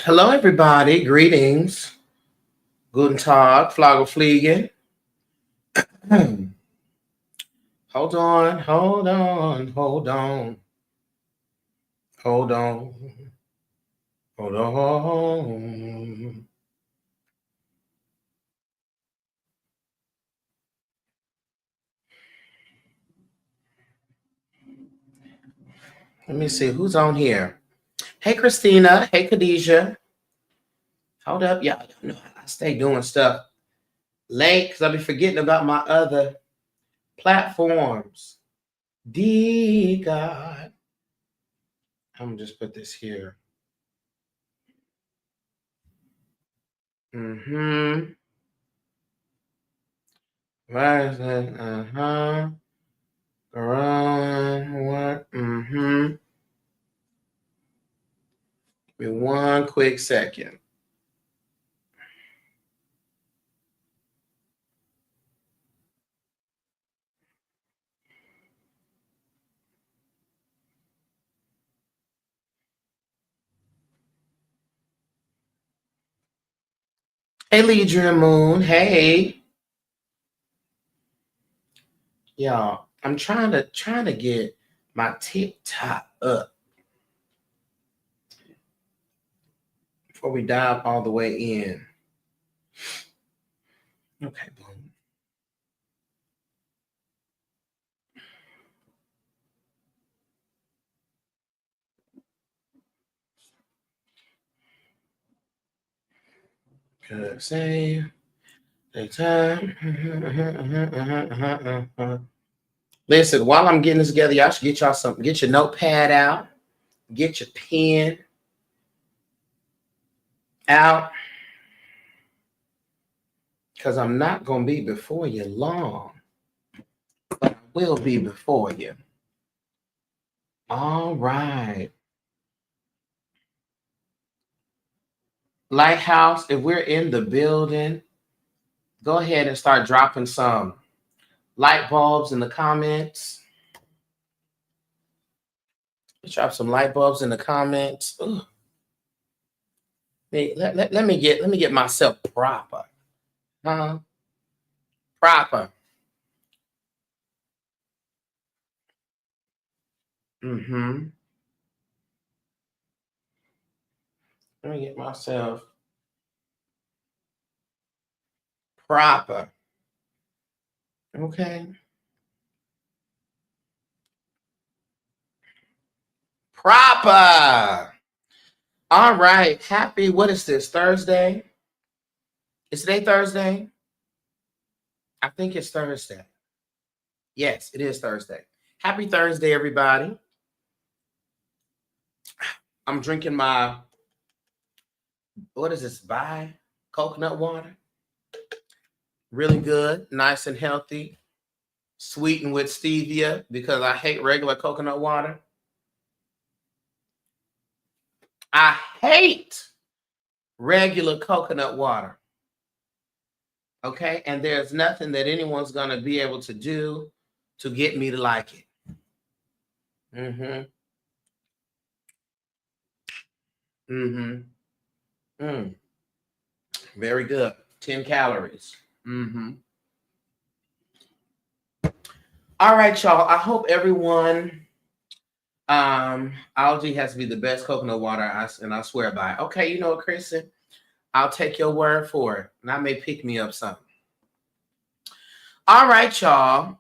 Hello, everybody. Greetings. Guten Tag, Flaggelfliegen. Hold on, hold on, hold on, hold on, hold on. Let me see who's on here. Hey, Christina. Hey, Khadijah. Hold up, y'all. Know I stay doing stuff late because I be forgetting about my other platforms. D God. I'm gonna just put this here. Mm-hmm. Where is it? Uh-huh. Around what? Mm-hmm. Give me one quick second. Hey, Ledria Moon. Hey, y'all. I'm trying to get my TikTok up before we dive all the way in. Okay, boom. Good save. Take time. Listen, while I'm getting this together, y'all should get y'all something. Get your notepad out. Get your pen out. Because I'm not going to be before you long. But I will be before you. All right. Lighthouse, if we're in the building, go ahead and start dropping some light bulbs in the comments. Drop some light bulbs in the comments. Let me get myself proper. Huh? Proper. Mm-hmm. Let me get myself proper. Okay. Proper. All right. Happy, what is this? Thursday? Is today Thursday? I think it's Thursday. Yes, it is Thursday. Happy Thursday, everybody. I'm drinking my, what is this? Bai coconut water. Really good, nice and healthy, sweetened with stevia because I hate regular coconut water. I hate regular coconut water. Okay, and there's nothing that anyone's gonna be able to do to get me to like it. Mm-hmm. Mm-hmm. Mm. Very good. 10 calories. Mm-hmm. All right, y'all. I hope everyone algae has to be the best coconut water, and I swear by it. Okay, you know what, Kristen? I'll take your word for it, and I may pick me up something. All right, y'all.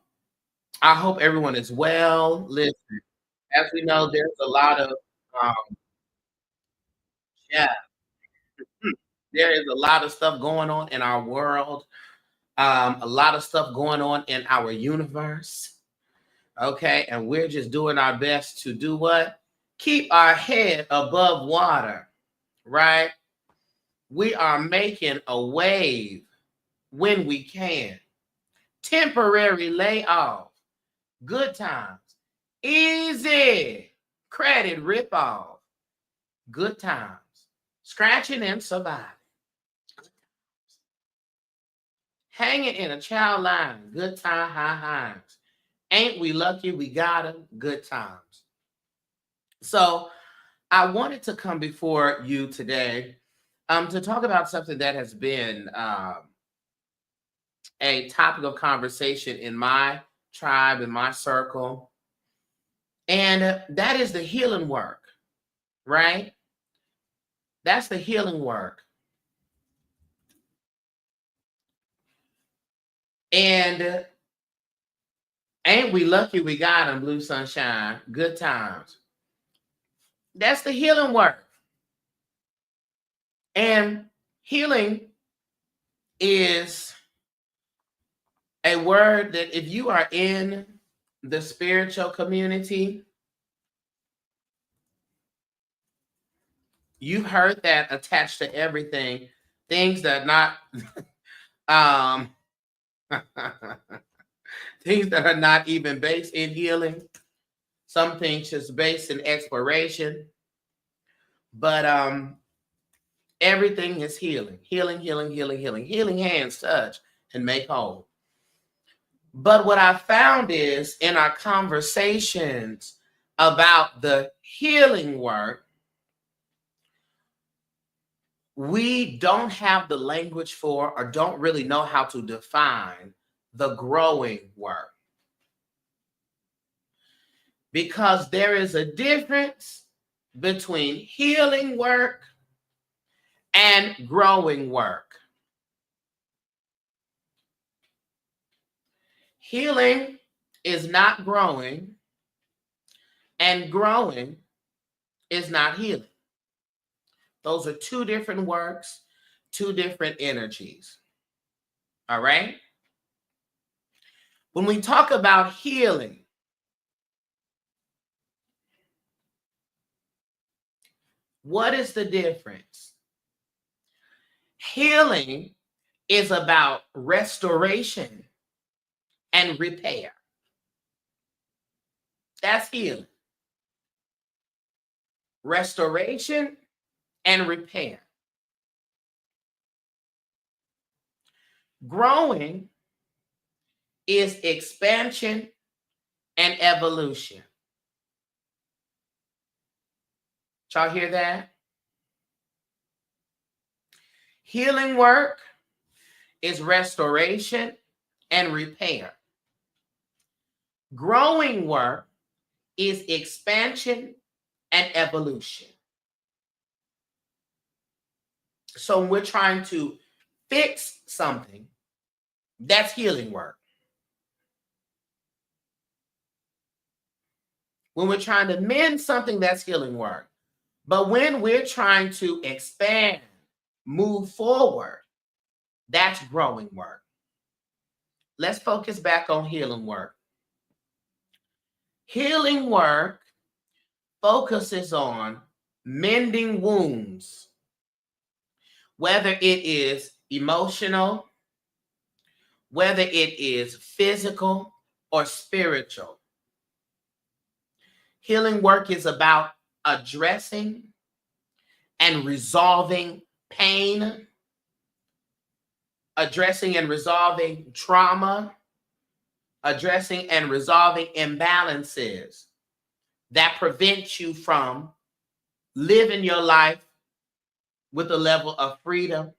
I hope everyone is well. Listen, as we know, there's a lot of um, yeah, there is a lot of stuff going on in our world. A lot of stuff going on in our universe. Okay, and we're just doing our best to do what? Keep our head above water, right? We are making a wave when we can. Temporary layoff, good times, easy credit ripoff, good times, scratching and surviving, hanging in a child line, good time, high highs. Ain't we lucky we got them? Good times. So I wanted to come before you today to talk about something that has been a topic of conversation in my tribe, in my circle, and that is the healing work, right? That's the healing work. And ain't we lucky we got them, Blue Sunshine, good times. That's the healing work. And healing is a word that if you are in the spiritual community, you've heard that attached to everything, things that are not things that are not even based in healing, some things just based in exploration, but everything is healing, healing, healing, healing, healing, healing hands touch and make whole. But what I found is in our conversations about the healing work, we don't have the language for or don't really know how to define the growing work. Because there is a difference between healing work and growing work. Healing is not growing, and growing is not healing. Those are two different works, two different energies. All right? When we talk about healing, what is the difference? Healing is about restoration and repair. That's healing. Restoration and repair. Growing is expansion and evolution. Y'all hear that? Healing work is restoration and repair. Growing work is expansion and evolution. So when we're trying to fix something, that's healing work. When we're trying to mend something, that's healing work. But when we're trying to expand, move forward, that's growing work. Let's focus back on healing work. Healing work focuses on mending wounds, whether it is emotional, whether it is physical or spiritual. Healing work is about addressing and resolving pain, addressing and resolving trauma, addressing and resolving imbalances that prevent you from living your life with a level of freedom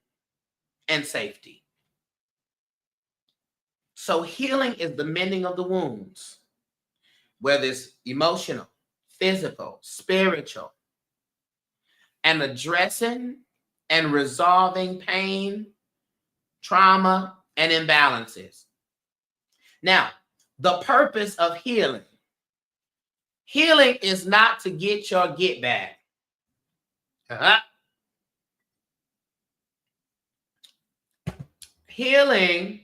and safety. So healing is the mending of the wounds, whether it's emotional, physical, spiritual, and addressing and resolving pain, trauma, and imbalances. Now, the purpose of healing is not to get your get back. Healing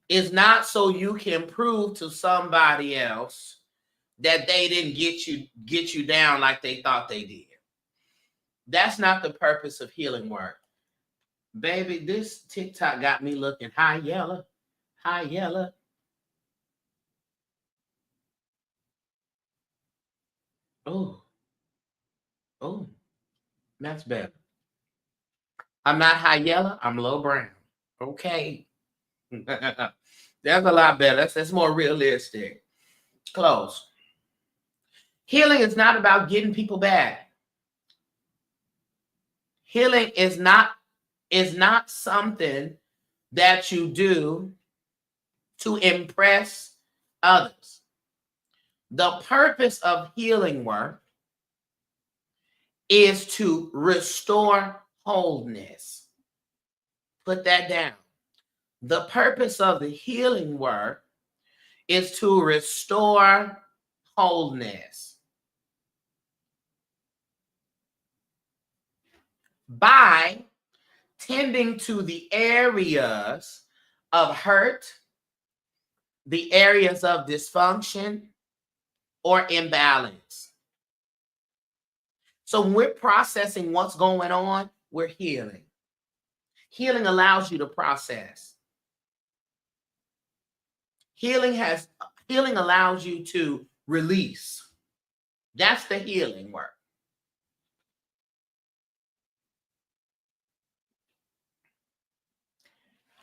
is not so you can prove to somebody else that they didn't get you down like they thought they did. That's not the purpose of healing work. Baby, this TikTok got me looking high yellow. Oh, that's better. I'm not high yellow, I'm low brown. Okay. That's a lot better. That's more realistic. Close. Healing is not about getting people back. Healing is not something that you do to impress others. The purpose of healing work is to restore wholeness. Put that down. The purpose of the healing work is to restore wholeness by tending to the areas of hurt, the areas of dysfunction or imbalance. So when we're processing what's going on, we're healing. Healing allows you to process. Healing allows you to release. That's the healing work.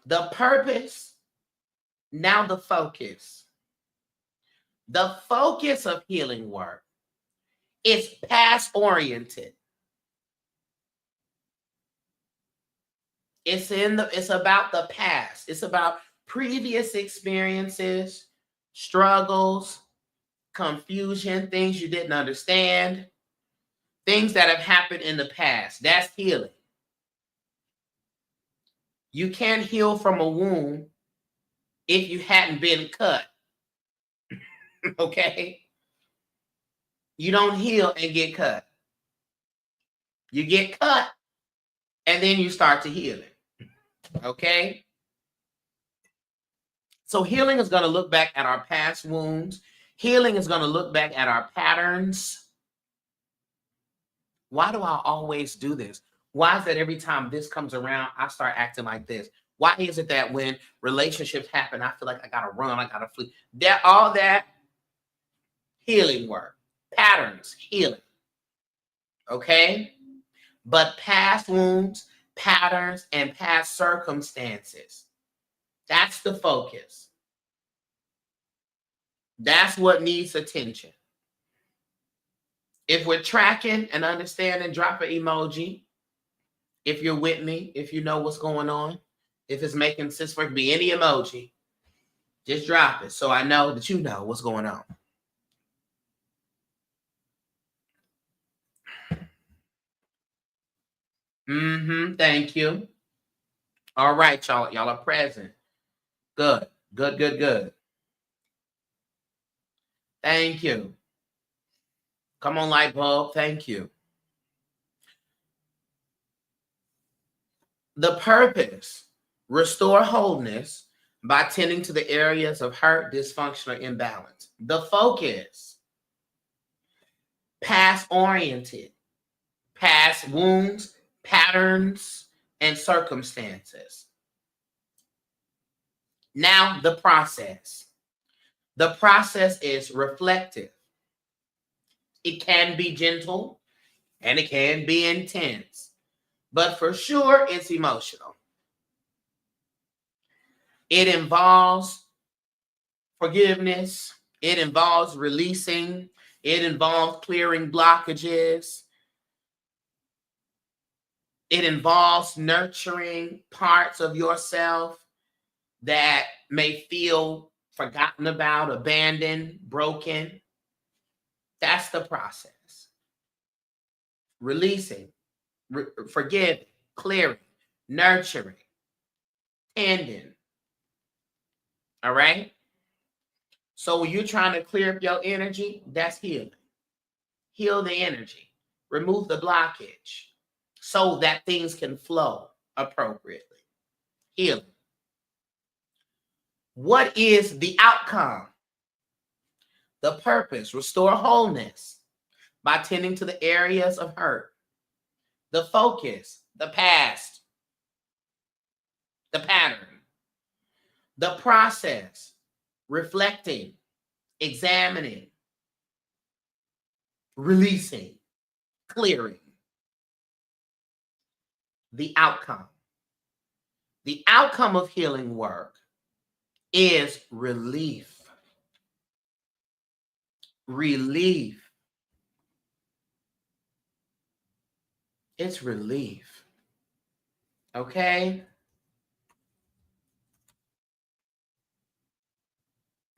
The purpose, now the focus. The focus of healing work is past oriented. It's about the past. It's about previous experiences, struggles, confusion, things you didn't understand, things that have happened in the past. That's healing. You can't heal from a wound if you hadn't been cut. Okay? You don't heal and get cut. You get cut and then you start to heal it. Okay? So healing is going to look back at our past wounds. Healing is going to look back at our patterns. Why do I always do this? Why is that every time this comes around, I start acting like this? Why is it that when relationships happen, I feel like I got to run, I got to flee? All that healing work, patterns, healing. Okay? But past wounds, patterns, and past circumstances, that's the focus. That's what needs attention. If we're tracking and understanding, drop an emoji. If you're with me, if you know what's going on, if it's making sense for it to be any emoji, just drop it so I know that you know what's going on. Thank you. All right, y'all. Y'all are present. Good. Thank you. Come on, light bulb. Thank you. The purpose, restore wholeness by tending to the areas of hurt, dysfunction, or imbalance. The focus, past oriented, past wounds, patterns, and circumstances. Now the process. The process is reflective. It can be gentle and it can be intense, but for sure it's emotional. It involves forgiveness. It involves releasing. It involves clearing blockages. It involves nurturing parts of yourself that may feel forgotten about, abandoned, broken. That's the process. Releasing, forgiving, clearing, nurturing, tending. All right? So when you're trying to clear up your energy, that's healing. Heal the energy. Remove the blockage so that things can flow appropriately. Healing. What is the outcome? The purpose, restore wholeness by tending to the areas of hurt. The focus, the past, the pattern. The process, reflecting, examining, releasing, clearing. The outcome. The outcome of healing work is relief. Relief. It's relief. Okay.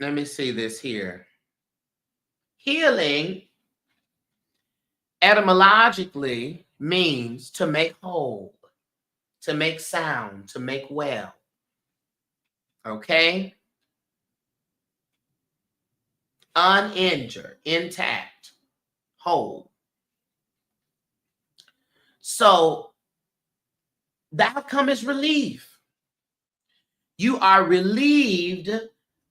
Let me see this here. Healing etymologically means to make whole, to make sound, to make well. Okay? Uninjured, intact, whole. So the outcome is relief. You are relieved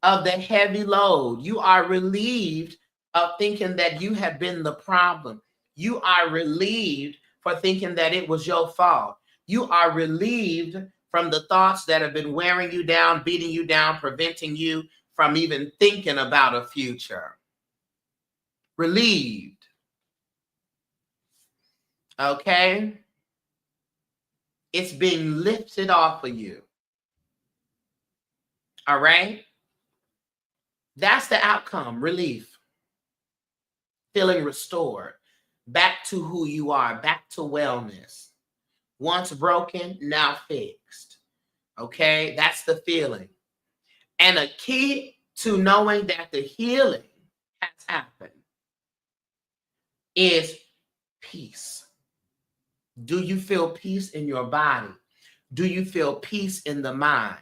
of the heavy load. You are relieved of thinking that you have been the problem. You are relieved for thinking that it was your fault. You are relieved from the thoughts that have been wearing you down, beating you down, preventing you from even thinking about a future. Relieved. Okay? It's being lifted off of you. All right? That's the outcome, relief. Feeling restored, back to who you are, back to wellness. Once broken, now fixed. Okay? That's the feeling. And a key to knowing that the healing has happened is peace. Do you feel peace in your body? Do you feel peace in the mind?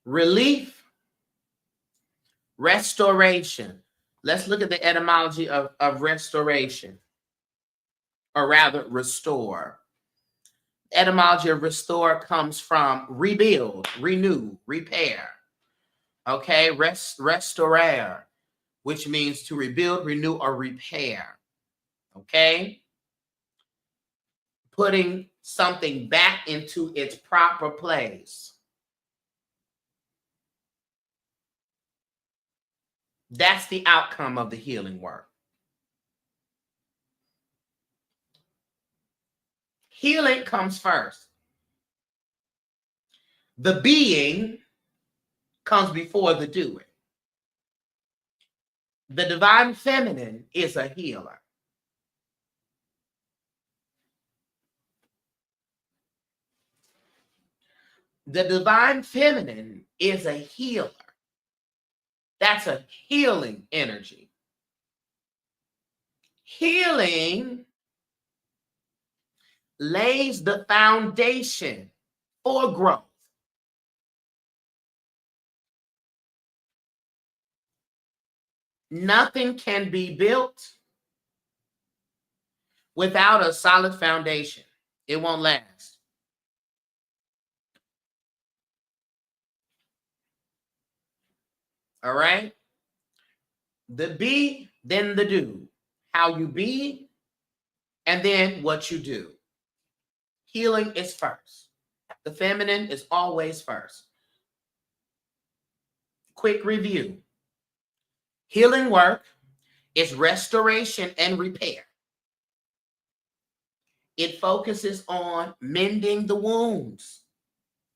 Relief, restoration. Let's look at the etymology of restoration, or rather restore. Etymology of restore comes from rebuild, renew, repair. Okay, restaurer, which means to rebuild, renew, or repair. Okay, putting something back into its proper place. That's the outcome of the healing work. Healing comes first. The being comes before the doing. The divine feminine is a healer. The divine feminine is a healer. That's a healing energy. Healing lays the foundation for growth. Nothing can be built without a solid foundation. It won't last. All right? The be, then the do. How you be, and then what you do. Healing is first. The feminine is always first. Quick review. Healing work is restoration and repair. It focuses on mending the wounds,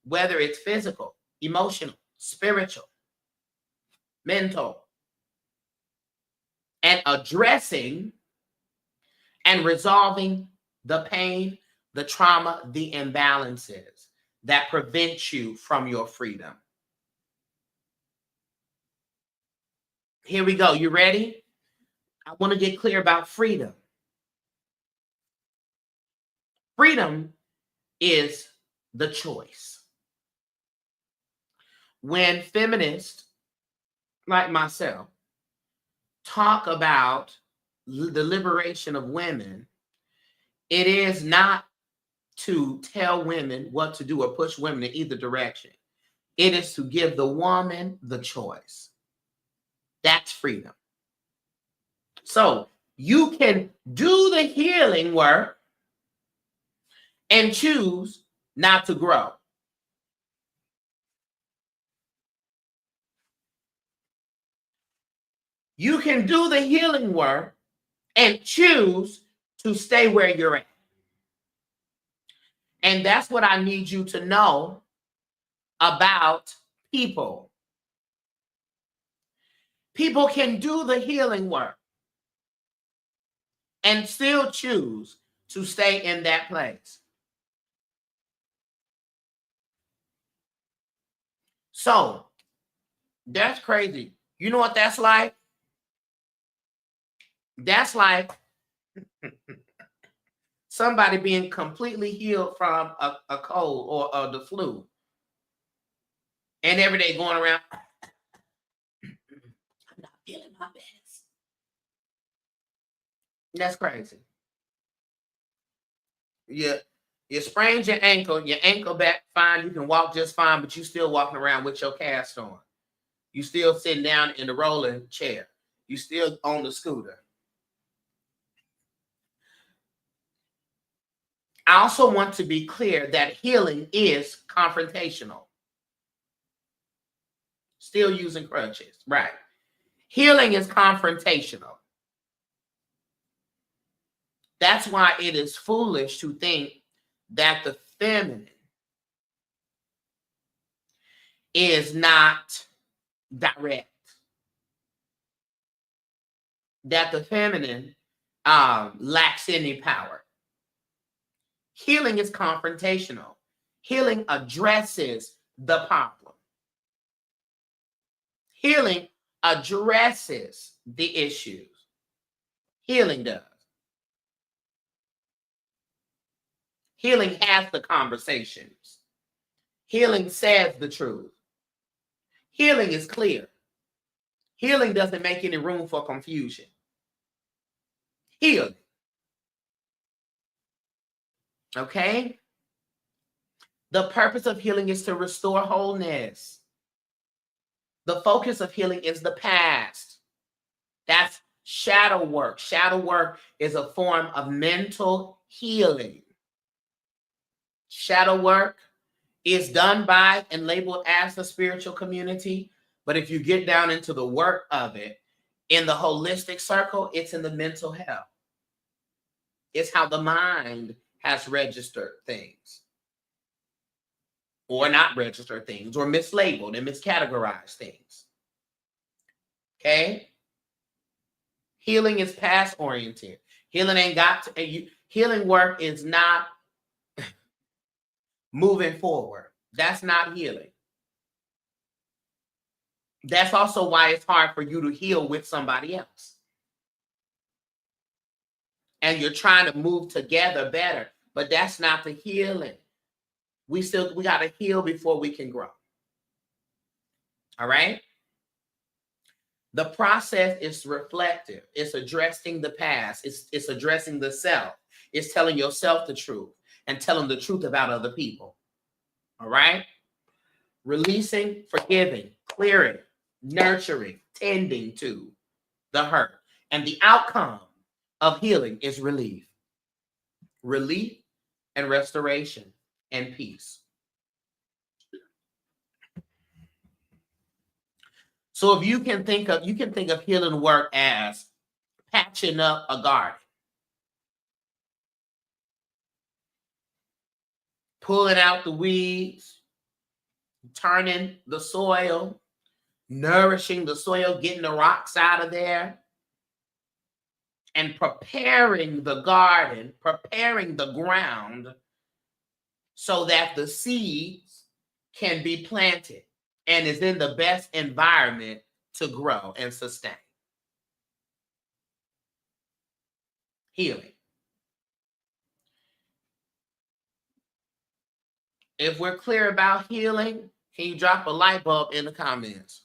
whether it's physical, emotional, spiritual, mental, and addressing and resolving the pain, the trauma, the imbalances that prevent you from your freedom. Here we go. You ready? I want to get clear about freedom. Freedom is the choice. When feminists like myself talk about the liberation of women, it is not to tell women what to do or push women in either direction. It is to give the woman the choice. That's freedom. So you can do the healing work and choose not to grow. You can do the healing work and choose to stay where you're at. And that's what I need you to know about people. People can do the healing work and still choose to stay in that place. So that's crazy. You know what that's like? That's like somebody being completely healed from a cold or the flu. And every day going around, I'm not feeling my best. That's crazy. You sprained your ankle back fine, you can walk just fine, but you still walking around with your cast on. You still sitting down in the rolling chair. You still on the scooter. I also want to be clear that healing is confrontational. Still using crutches, right? Healing is confrontational. That's why it is foolish to think that the feminine is not direct. That the feminine lacks any power. Healing is confrontational. Healing addresses the problem. Healing addresses the issues. Healing does. Healing has the conversations. Healing says the truth. Healing is clear. Healing doesn't make any room for confusion. Healing. Okay? The purpose of healing is to restore wholeness. The focus of healing is the past. That's shadow work. Shadow work is a form of mental healing. Shadow work is done by and labeled as the spiritual community. But if you get down into the work of it, in the holistic circle, it's in the mental health. It's how the mind has registered things. Or not registered things, or mislabeled and miscategorized things. Okay? Healing is past oriented. Healing ain't got to, healing work is not moving forward. That's not healing. That's also why it's hard for you to heal with somebody else. And you're trying to move together better, but that's not the healing. We got to heal before we can grow. All right? The process is reflective. It's addressing the past. It's addressing the self. It's telling yourself the truth and telling the truth about other people. All right? Releasing, forgiving, clearing, nurturing, tending to the hurt. And the outcome of healing is relief. Relief and restoration and peace. So if you can think of healing work as patching up a garden, pulling out the weeds, turning the soil, nourishing the soil, getting the rocks out of there, and preparing the garden, preparing the ground so that the seeds can be planted and is in the best environment to grow and sustain. Healing. If we're clear about healing, can you drop a light bulb in the comments?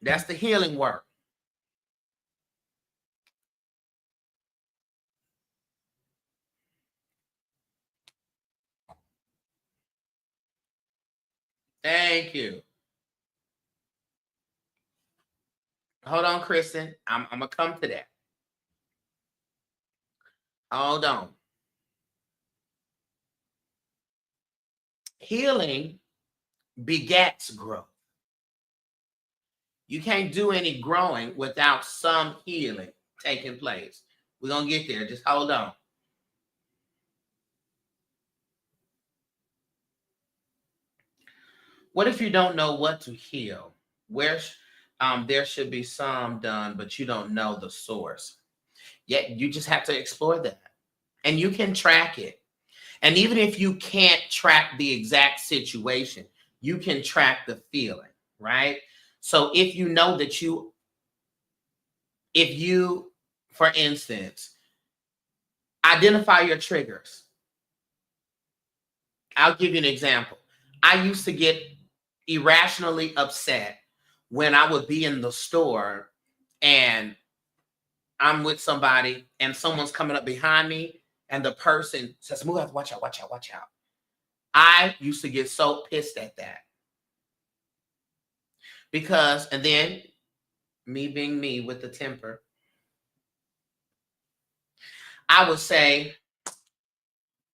That's the healing work. Thank you. Hold on, Kristen. I'm going to come to that. Hold on. Healing begets growth. You can't do any growing without some healing taking place. We're going to get there. Just hold on. What if you don't know what to heal? There should be some done, but you don't know the source. Yeah, you just have to explore that. And you can track it. And even if you can't track the exact situation, you can track the feeling, right? So if you know that if you, for instance, identify your triggers. I'll give you an example. I used to get irrationally upset when I would be in the store and I'm with somebody and someone's coming up behind me and the person says, move out, watch out, watch out, watch out. I used to get so pissed at that. Because, and then me being me with the temper, I would say,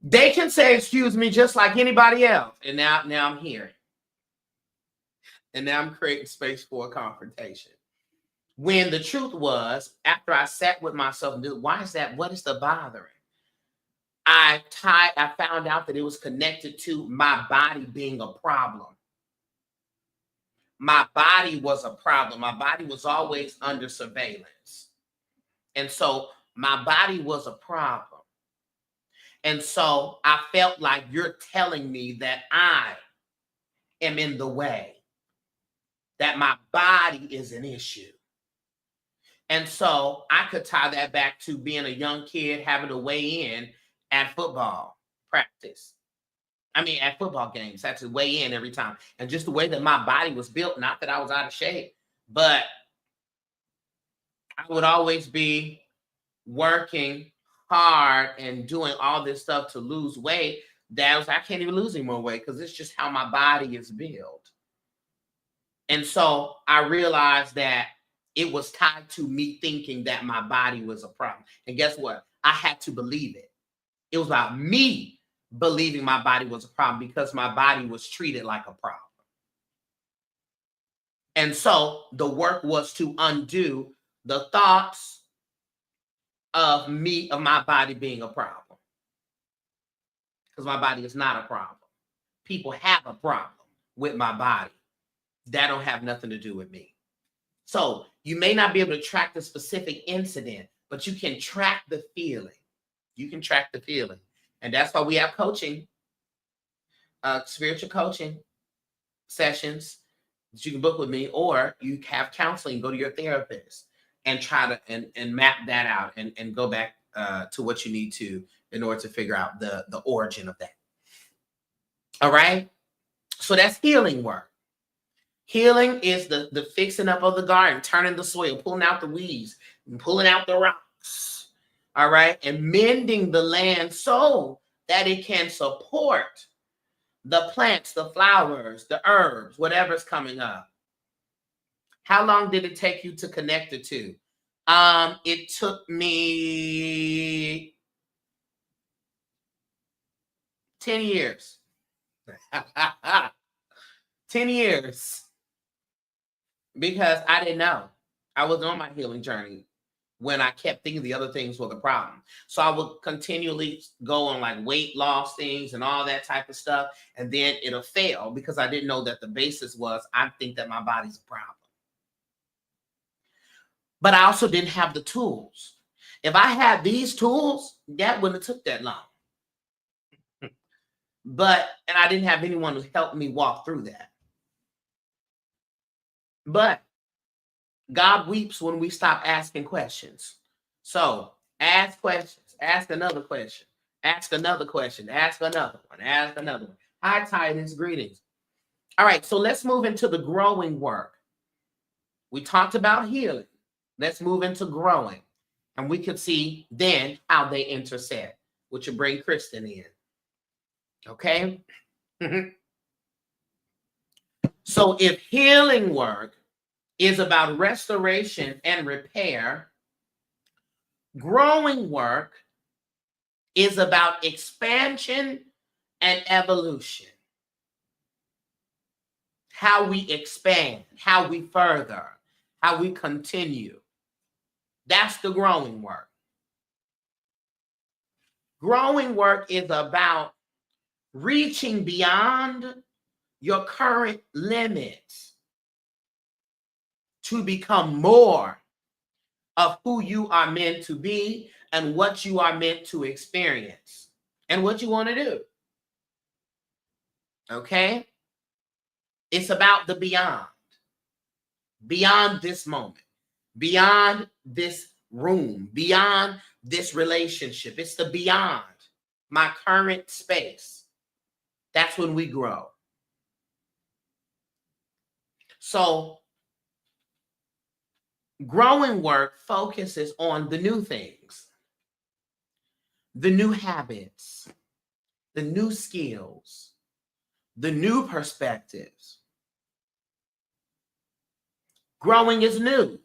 they can say, excuse me, just like anybody else. And now I'm here. And now I'm creating space for a confrontation. When the truth was, after I sat with myself and knew, why is that? What is the bothering? I found out that it was connected to my body being a problem. My body was a problem. My body was always under surveillance. And so my body was a problem. And so I felt like you're telling me that I am in the way, that my body is an issue. And so I could tie that back to being a young kid having to weigh in at football practice. I mean, at football games, I had to weigh in every time. And just the way that my body was built, not that I was out of shape, but I would always be working hard and doing all this stuff to lose weight. That was, I can't even lose any more weight because it's just how my body is built. And so I realized that it was tied to me thinking that my body was a problem. And guess what? I had to believe it. It was about me believing my body was a problem because my body was treated like a problem. And so the work was to undo the thoughts of my body being a problem. Because my body is not a problem. People have a problem with my body. That don't have nothing to do with me. So you may not be able to track the specific incident, but you can track the feeling. You can track the feeling. And that's why we have coaching, spiritual coaching sessions that you can book with me, or you have counseling, go to your therapist and try to and map that out and go back to what you need to in order to figure out the origin of that. All right. So that's healing work. Healing is the fixing up of the garden, turning the soil, pulling out the weeds, and pulling out the rocks. All right. And mending the land so that it can support the plants, the flowers, the herbs, whatever's coming up. How long did it take you to connect the two? It took me 10 years. 10 years. Because I didn't know. I was on my healing journey when I kept thinking the other things were the problem. So I would continually go on like weight loss things and all that type of stuff. And then it'll fail because I didn't know that the basis was I think that my body's a problem. But I also didn't have the tools. If I had these tools, that wouldn't have took that long. And I didn't have anyone to help me walk through that. But God weeps when we stop asking questions. So ask questions, ask another question, ask another question, ask another one, ask another one. Hi, Titans, greetings. All right, so let's move into the growing work. We talked about healing. Let's move into growing. And we could see then how they intersect, which will bring Kristen in. Okay? So if healing work is about restoration and repair, growing work is about expansion and evolution. How we expand, how we further, how we continue. That's the growing work. Growing work is about reaching beyond your current limits to become more of who you are meant to be and what you are meant to experience and what you want to do. Okay? It's about the beyond this moment, beyond this room, beyond this relationship. It's the beyond my current space. That's when we grow. So growing work focuses on the new things, the new habits, the new skills, the new perspectives. Growing is new.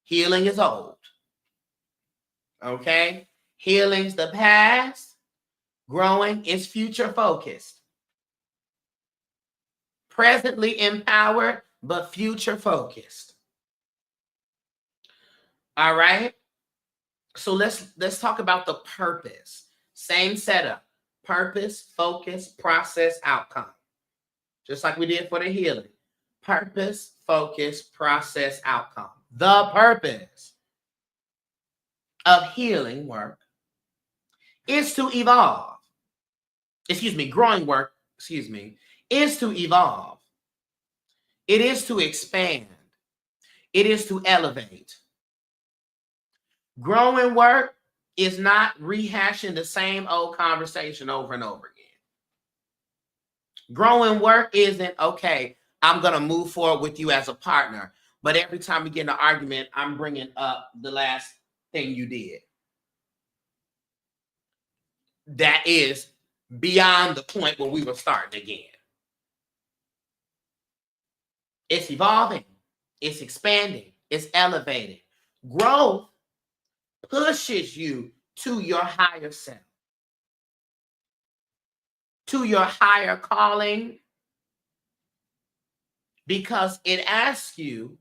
Healing is old. Okay? Healing's the past. Growing is future focused. Presently empowered, but future focused. All right? So let's talk about the purpose. Same setup. Purpose, focus, process, outcome. Just like we did for the healing. Purpose, focus, process, outcome. The purpose of healing work is to evolve. Growing work, is to evolve. It is to expand. It is to elevate. Growing work is not rehashing the same old conversation over and over again. Growing work isn't, okay, I'm going to move forward with you as a partner, but every time we get in an argument, I'm bringing up the last thing you did. That is beyond the point where we were starting again. It's evolving. It's expanding. It's elevating. Growth pushes you to your higher self, to your higher calling, because it asks you,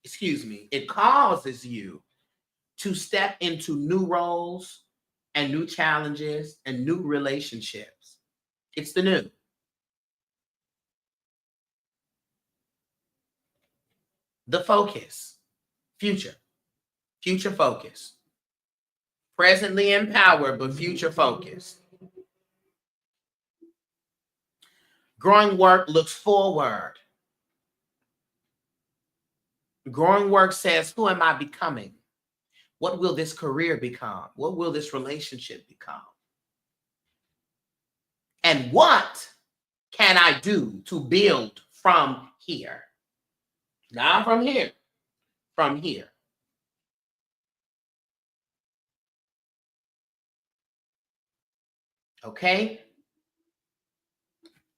it causes you to step into new roles and new challenges and new relationships. It's the new. The focus, future focus. Presently empowered, but future focused. Growing work looks forward. Growing work says, who am I becoming? What will this career become? What will this relationship become? And what can I do to build from here? Not from here, from here. Okay?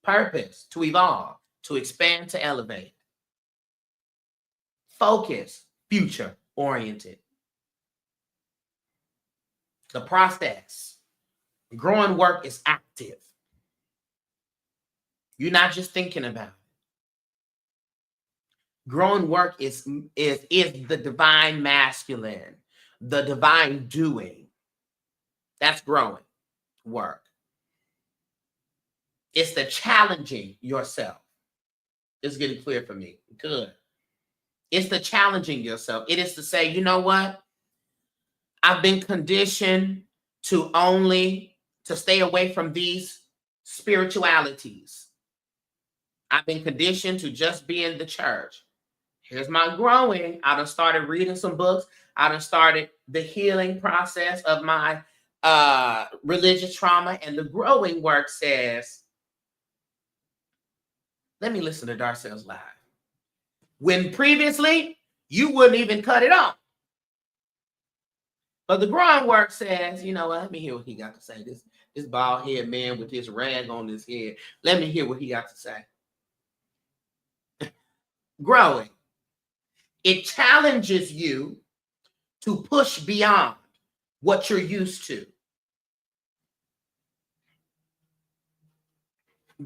Purpose, to evolve, to expand, to elevate. Focus, future oriented. The process, growing work is active. You're not just thinking about it. Growing work is the divine masculine, the divine doing. That's growing work. It's the challenging yourself. It's getting clear for me. Good. It's the challenging yourself. It is to say, you know what? I've been conditioned to stay away from these spiritualities. I've been conditioned to just be in the church. Here's my growing. I done started reading some books. I done started the healing process of my religious trauma. And the growing work says, let me listen to Darcel's Live. When previously, you wouldn't even cut it off. But the growing work says, you know what? Let me hear what he got to say. This bald head man with this rag on his head. Let me hear what he got to say. Growing. It challenges you to push beyond what you're used to.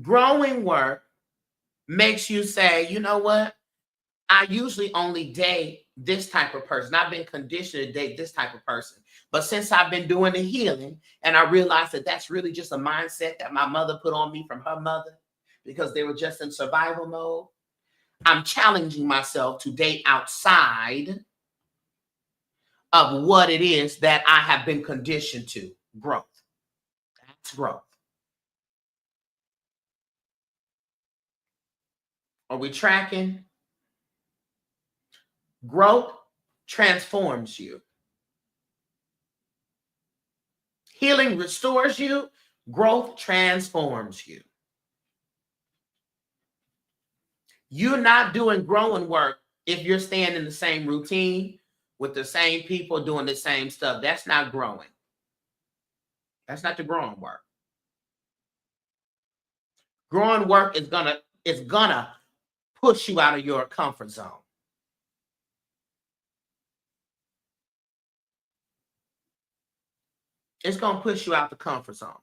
Growing work makes you say, you know what? I usually only date this type of person. I've been conditioned to date this type of person. But since I've been doing the healing and I realized that that's really just a mindset that my mother put on me from her mother because they were just in survival mode, I'm challenging myself to date outside of what it is that I have been conditioned to. Growth. That's growth. Are we tracking? Growth transforms you. Healing restores you. Growth transforms you. You're not doing growing work if you're staying in the same routine with the same people doing the same stuff. That's not growing. That's not the growing work. Growing work is gonna push you out of your comfort zone. It's gonna push you out the comfort zone.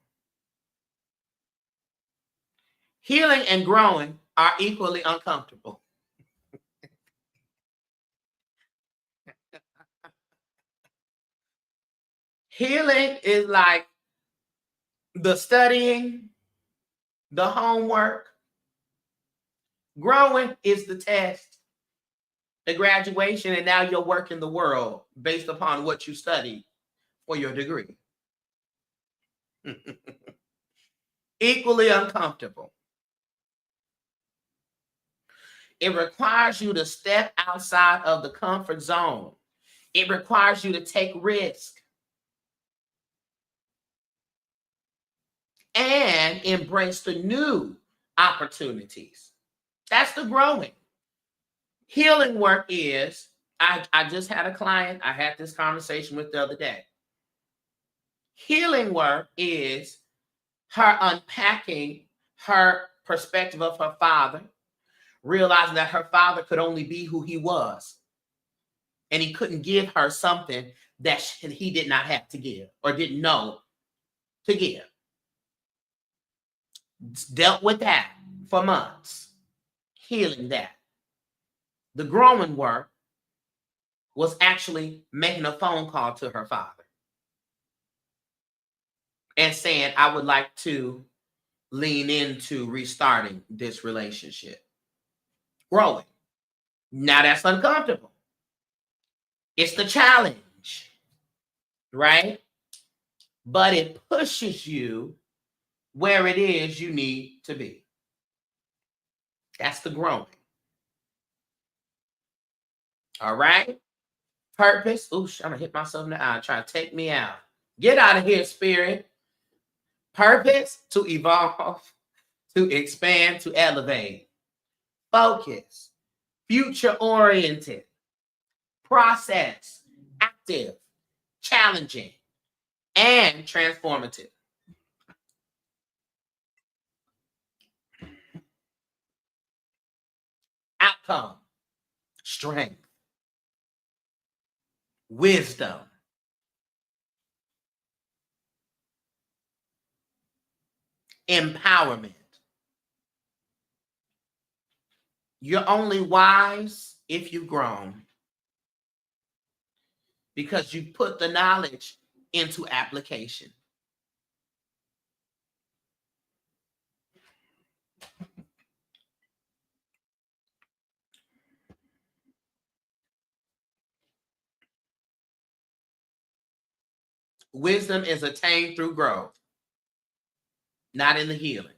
Healing and growing are equally uncomfortable. Healing is like the studying, the homework. Growing is the test, the graduation, and now you're working the world based upon what you studied for your degree. Equally uncomfortable. It requires you to step outside of the comfort zone. It requires you to take risk and embrace the new opportunities. That's the growing. Healing work is, I just had a client I had this conversation with the other day. Healing work is her unpacking her perspective of her father, realizing that her father could only be who he was, and he couldn't give her something that he did not have to give or didn't know to give. Dealt with that for months, healing that. The growing work was actually making a phone call to her father and saying, I would like to lean into restarting this relationship. Growing. Now that's uncomfortable. It's the challenge, right? But it pushes you where it is you need to be. That's the growing. All right? Purpose. Ooh, I'm gonna hit myself in the eye, trying to take me out. Get out of here, spirit. Purpose, to evolve, to expand, to elevate. Focus, future-oriented. Process, active, challenging, and transformative. Outcome, strength, wisdom, empowerment. You're only wise if you've grown, because you put the knowledge into application. Wisdom is attained through growth, not in the healing.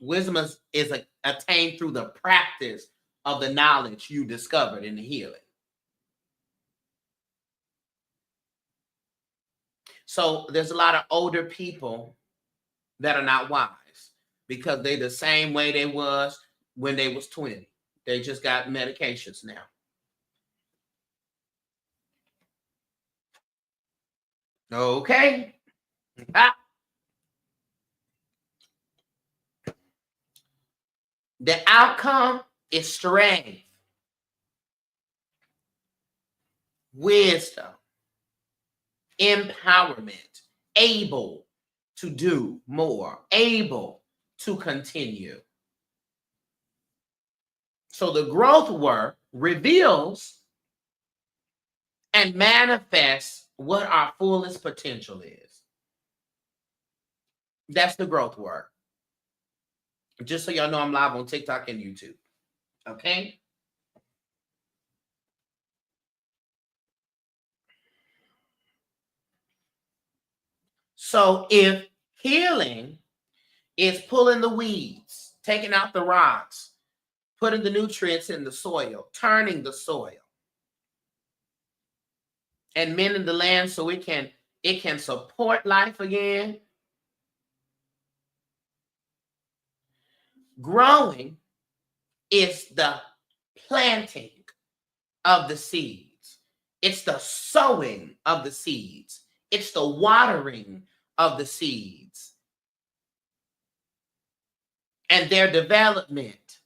Wisdom is attained through the practice of the knowledge you discovered in the healing. So there's a lot of older people that are not wise because they the same way they was when they was 20. They just got medications now. Okay. Ah. The outcome is strength, wisdom, empowerment, able to do more, able to continue. So the growth work reveals and manifests what our fullest potential is. That's the growth work. Just so y'all know, I'm live on TikTok and YouTube. Okay? So if healing is pulling the weeds, taking out the rocks, putting the nutrients in the soil, turning the soil, and mending the land so it can support life again. Growing is the planting of the seeds. It's the sowing of the seeds. It's the watering of the seeds and their development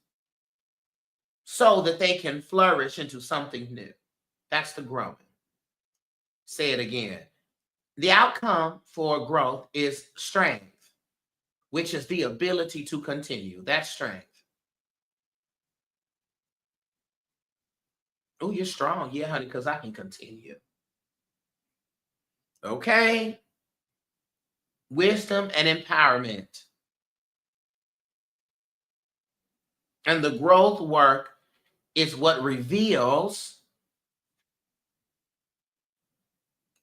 so that they can flourish into something new. That's the growing. Say it again. The outcome for growth is strength, which is the ability to continue. That's strength. Oh, you're strong. Yeah, honey, because I can continue. Okay. Wisdom and empowerment. And the growth work is what reveals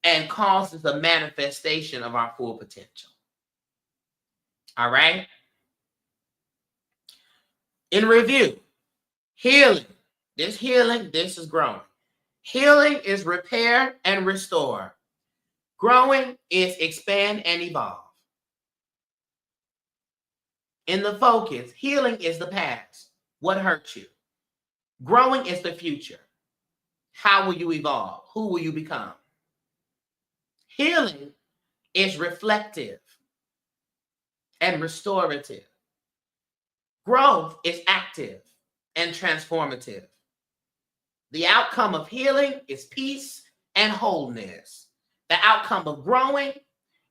and causes the manifestation of our full potential. All right. In review, healing. This is growing. Healing is repair and restore. Growing is expand and evolve. In the focus, healing is the past. What hurt you? Growing is the future. How will you evolve? Who will you become? Healing is reflective and restorative. Growth is active and transformative. The outcome of healing is peace and wholeness. The outcome of growing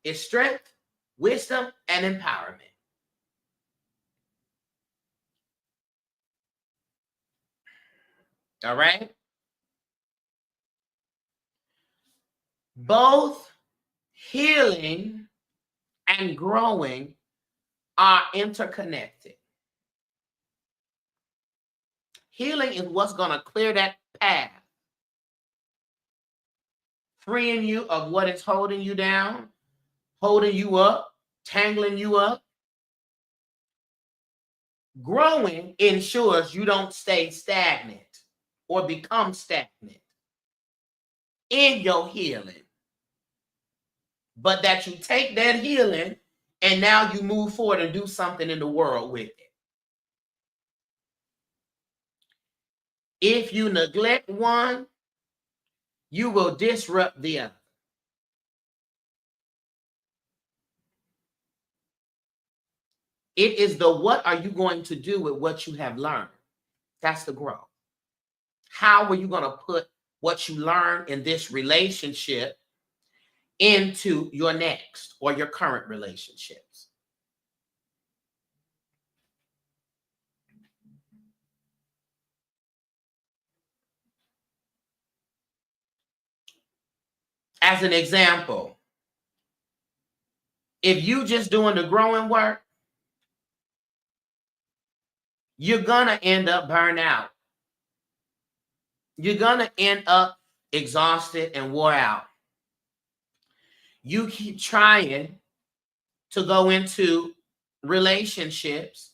is strength, wisdom, and empowerment. All right? Both healing and growing are interconnected. Healing is what's going to clear that path, freeing you of what is holding you down, holding you up, tangling you up. Growing ensures you don't stay stagnant or become stagnant in your healing, but that you take that healing and now you move forward and do something in the world with it. If you neglect one, you will disrupt the other. It is the what are you going to do with what you have learned? That's the growth. How are you going to put what you learned in this relationship into your next or your current relationships? As an example, if you just doing the growing work, you're going to end up burned out. You're going to end up exhausted and wore out. You keep trying to go into relationships.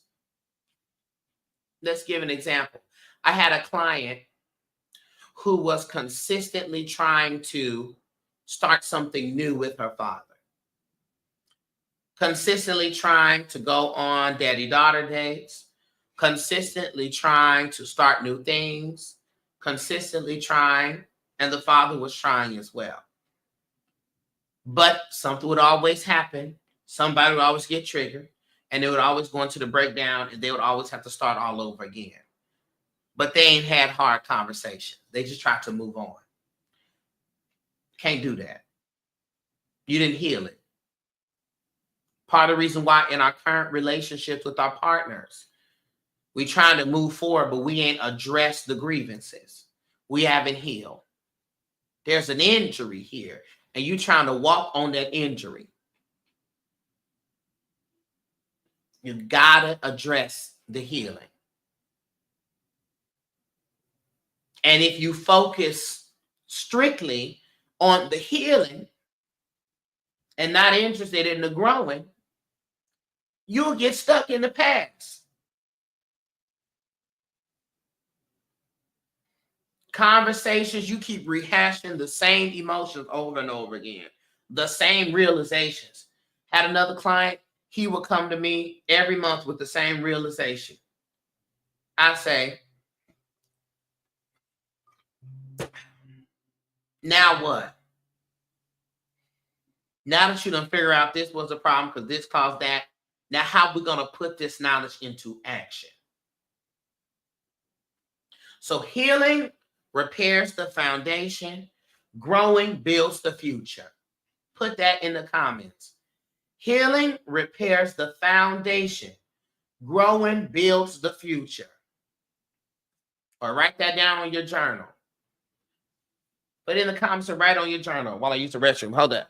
Let's give an example. I had a client who was consistently trying to start something new with her father. Consistently trying to go on daddy-daughter dates, consistently trying to start new things, consistently trying, and the father was trying as well. But something would always happen. Somebody would always get triggered, and they would always go into the breakdown, and they would always have to start all over again. But they ain't had hard conversations. They just tried to move on. Can't do that. You didn't heal it. Part of the reason why in our current relationships with our partners, we trying to move forward, but we ain't addressed the grievances. We haven't healed. There's an injury here, and you trying to walk on that injury. You gotta address the healing. And if you focus strictly on the healing, and not interested in the growing, you'll get stuck in the past. Conversations, you keep rehashing the same emotions over and over again, the same realizations. Had another client, he would come to me every month with the same realization. I say, now what? Now that you done figure out this was a problem because this caused that, now how we going to put this knowledge into action? So healing repairs the foundation, growing builds the future. Put that in the comments. Healing repairs the foundation, growing builds the future. Or write that down on your journal. Put it in the comments or write on your journal while I use the restroom. Hold up.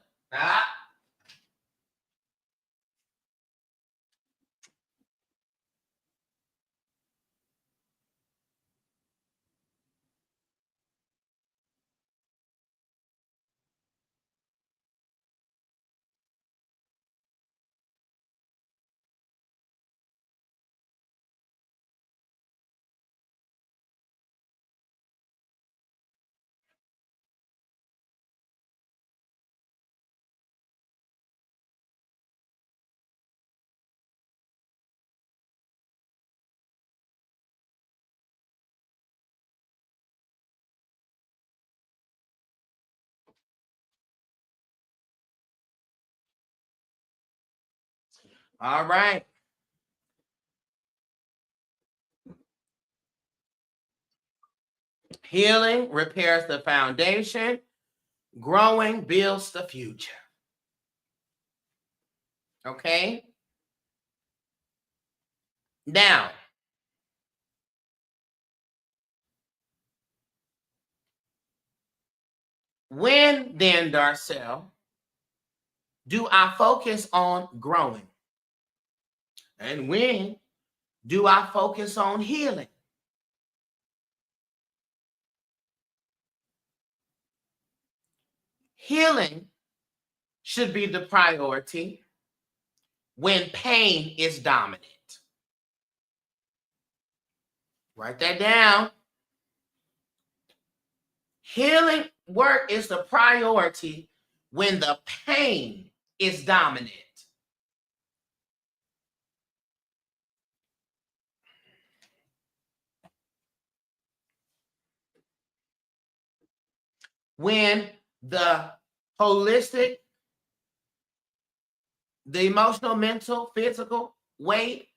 All right. Healing repairs the foundation, growing builds the future. Okay? Now, when then, Darcel, do I focus on growing? And when do I focus on healing? Healing should be the priority when pain is dominant. Write that down. Healing work is the priority when the pain is dominant. When the holistic, the emotional, mental, physical weight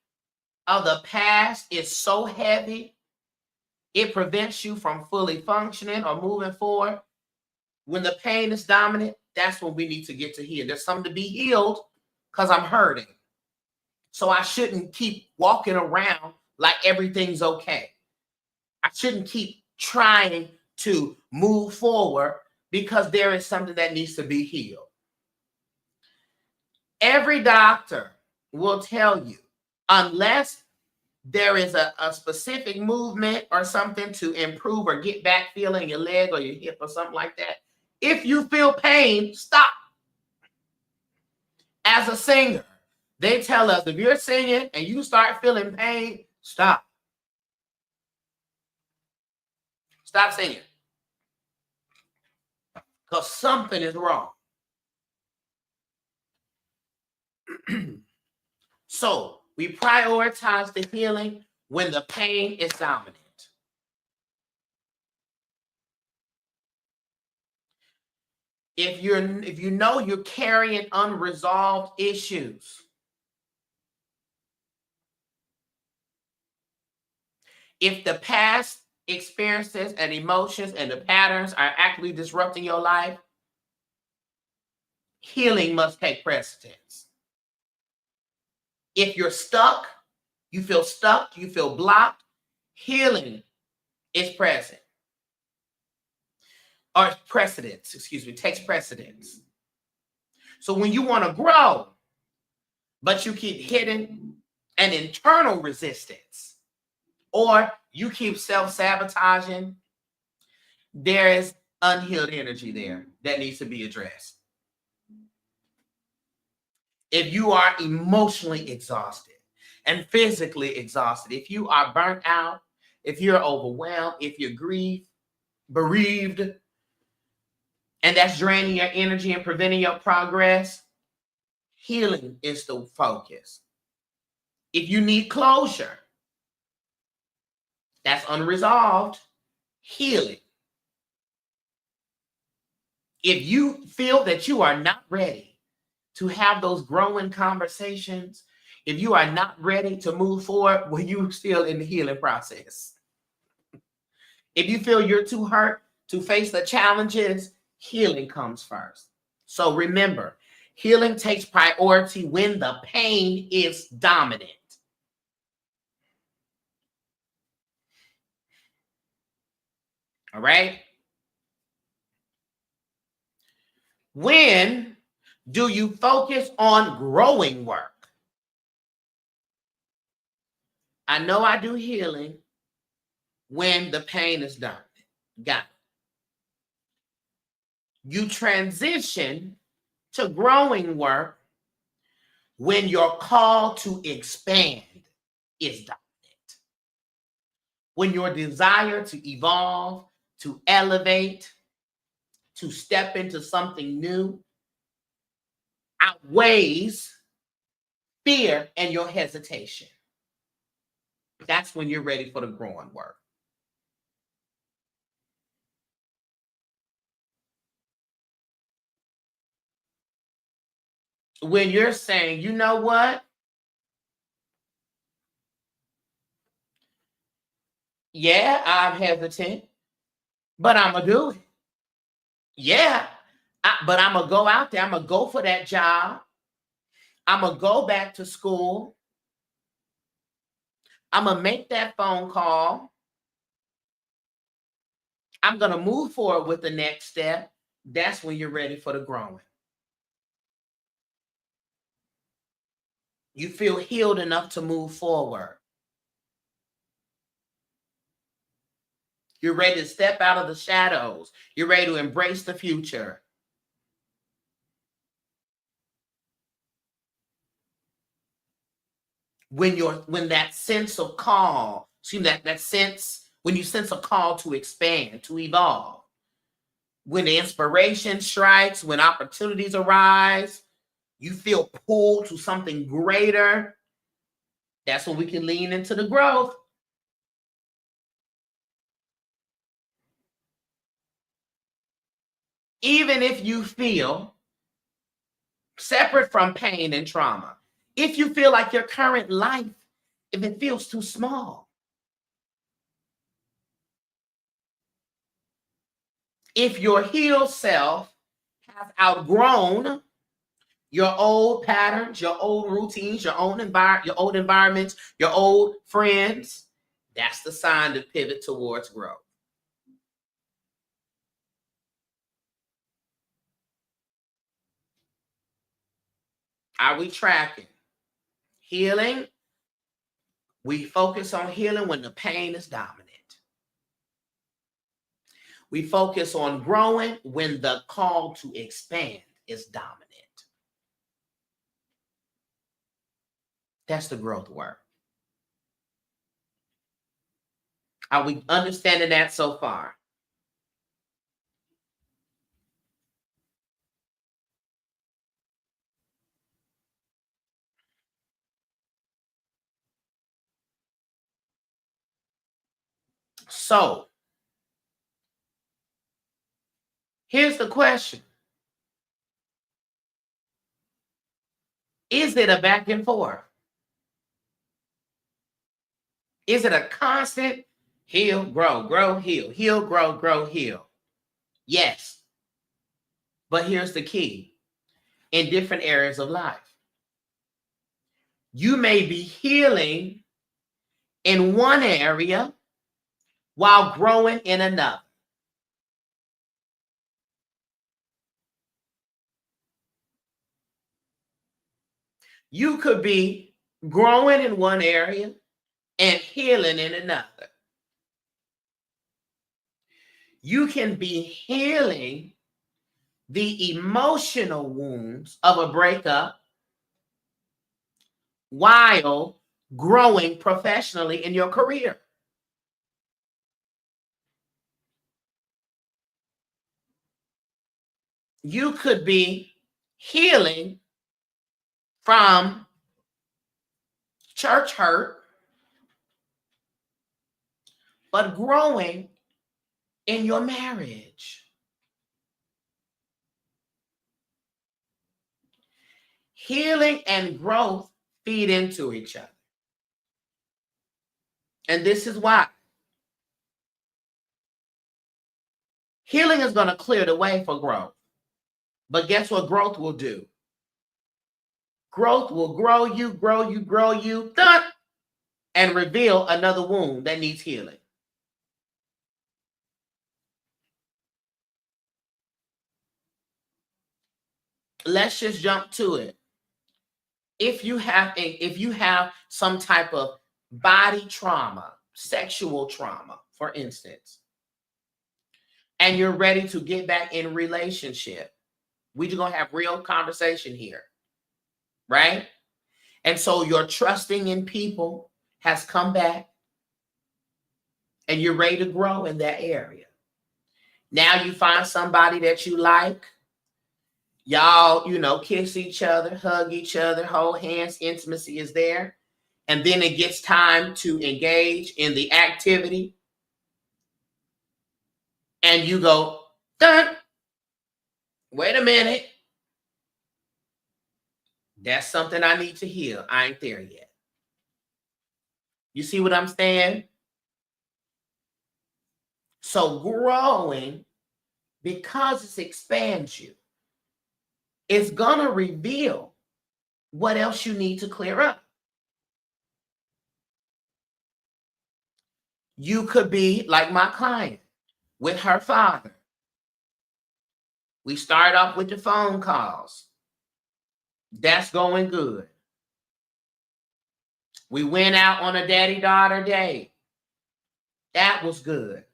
of the past is so heavy, it prevents you from fully functioning or moving forward. When the pain is dominant, that's when we need to get to heal. There's something to be healed because I'm hurting. So I shouldn't keep walking around like everything's okay. I shouldn't keep trying to move forward because there is something that needs to be healed. Every doctor will tell you, unless there is a specific movement or something to improve or get back feeling your leg or your hip or something like that, if you feel pain, stop. As a singer, they tell us if you're singing and you start feeling pain, stop. Stop singing. Because something is wrong. So we prioritize the healing when the pain is dominant. If you know you're carrying unresolved issues, if the past experiences and emotions and the patterns are actually disrupting your life, healing must take precedence. If you're stuck, you feel blocked, healing is present. Or precedence, takes precedence. So when you want to grow, but you keep hitting an internal resistance, or you keep self-sabotaging, there is unhealed energy there that needs to be addressed. if you are emotionally exhausted and physically exhausted, if you are burnt out, if you're overwhelmed, if you're bereaved, and that's draining your energy and preventing your progress, healing is the focus. If you need closure, that's unresolved, healing. If you feel that you are not ready to have those growing conversations, if you are not ready to move forward, well, you're still in the healing process. If you feel you're too hurt to face the challenges, healing comes first. So remember, healing takes priority when the pain is dominant. All right? When do you focus on growing work? I know I do healing when the pain is dominant. Got it. You transition to growing work when your call to expand is dominant. When your desire to evolve, to elevate, to step into something new outweighs fear and your hesitation. That's when you're ready for the growing work. When you're saying, you know what? Yeah, I'm hesitant, but I'm going to do it. Yeah, but I'm going to go out there. I'm going to go for that job. I'm going to go back to school. I'm going to make that phone call. I'm going to move forward with the next step. That's when you're ready for the growing. You feel healed enough to move forward. You're ready to step out of the shadows. You're ready to embrace the future. When that sense of call, see that sense, when you sense a call to expand, to evolve, when the inspiration strikes, when opportunities arise, you feel pulled to something greater. That's when we can lean into the growth. Even if you feel separate from pain and trauma, if you feel like your current life, if it feels too small, if your healed self has outgrown your old patterns, your old routines, your old environments, your old friends, that's the sign to pivot towards growth. Are we tracking? Healing, we focus on healing when the pain is dominant. We focus on growing when the call to expand is dominant. That's the growth work. Are we understanding that so far? So, here's the question. Is it a back and forth? Is it a constant heal, grow, heal, grow, heal? Yes. But here's the key. In different areas of life, you may be healing in one area while growing in another. You could be growing in one area and healing in another. You can be healing the emotional wounds of a breakup while growing professionally in your career. You could be healing from church hurt, but growing in your marriage. Healing and growth feed into each other. And this is why. Healing is going to clear the way for growth. But guess what growth will do? Growth will grow you, and reveal another wound that needs healing. Let's just jump to it. If you have some type of body trauma, sexual trauma, for instance, and you're ready to get back in relationship, we're just gonna have real conversation here, right? And so your trusting in people has come back, and you're ready to grow in that area. Now you find somebody that you like. Y'all, kiss each other, hug each other, hold hands, intimacy is there. And then it gets time to engage in the activity. And you go, done. Wait a minute. That's something I need to heal. I ain't there yet. You see what I'm saying? So growing, because it expands you, it's going to reveal what else you need to clear up. You could be like my client with her father. We start off with the phone calls. That's going good. We went out on a daddy-daughter date. That was good.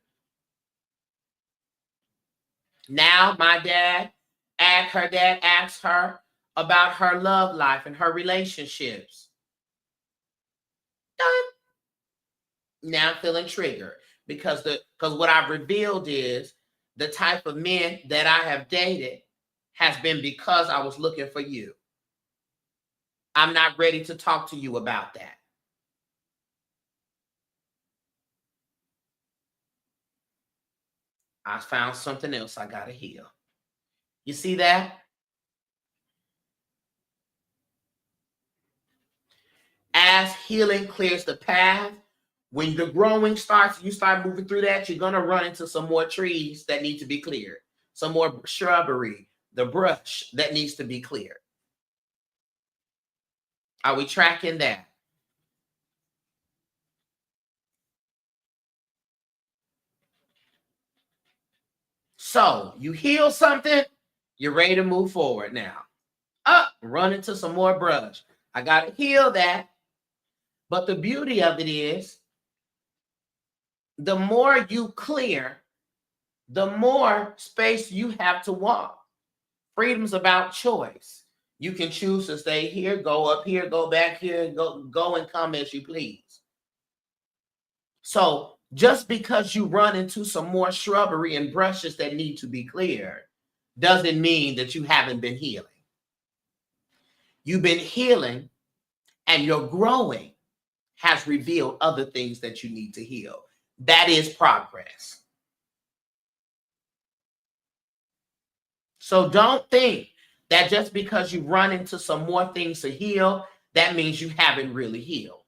Now her dad asks her about her love life and her relationships. Done. Now I'm feeling triggered because what I've revealed is the type of men that I have dated has been because I was looking for you. I'm not ready to talk to you about that. I found something else I got to heal. You see that? As healing clears the path, when the growing starts, you start moving through that, you're going to run into some more trees that need to be cleared, some more shrubbery, the brush that needs to be cleared. Are we tracking that? So you heal something, you're ready to move forward now. Run into some more brush. I got to heal that. But the beauty of it is, the more you clear, the more space you have to walk. Freedom's about choice. You can choose to stay here, go up here, go back here, go and come as you please. So just because you run into some more shrubbery and brushes that need to be cleared doesn't mean that you haven't been healing. You've been healing, and your growing has revealed other things that you need to heal. That is progress. So don't think that just because you run into some more things to heal, that means you haven't really healed.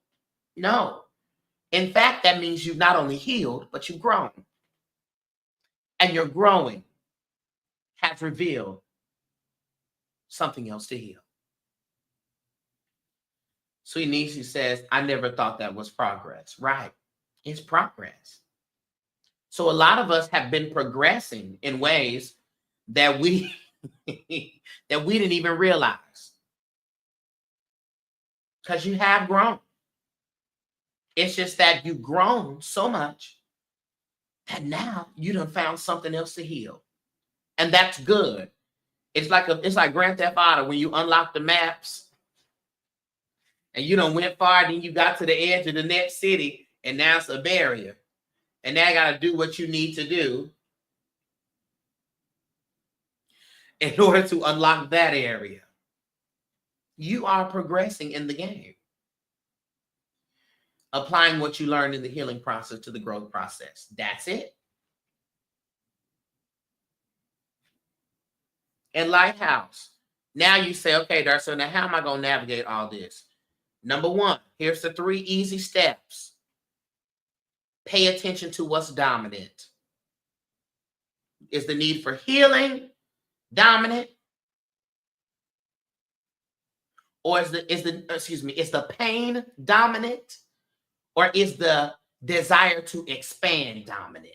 No. In fact, that means you've not only healed, but you've grown. And your growing has revealed something else to heal. Sweet Niecy says, I never thought that was progress. Right. It's progress. So a lot of us have been progressing in ways that we that we didn't even realize. Because you have grown. It's just that you've grown so much that now you done found something else to heal. And that's good. It's like Grand Theft Auto when you unlock the maps And you done went far, then you got to the edge of the next city, and now it's a barrier. And now I got to do what you need to do in order to unlock that area. You are progressing in the game. Applying what you learned in the healing process to the growth process. That's it. And Lighthouse. Now you say, okay, Darcy, now how am I going to navigate all this? Number one, here's the 3 easy steps. Pay attention to what's dominant. Is the need for healing dominant? Or is the pain dominant? Or is the desire to expand dominant?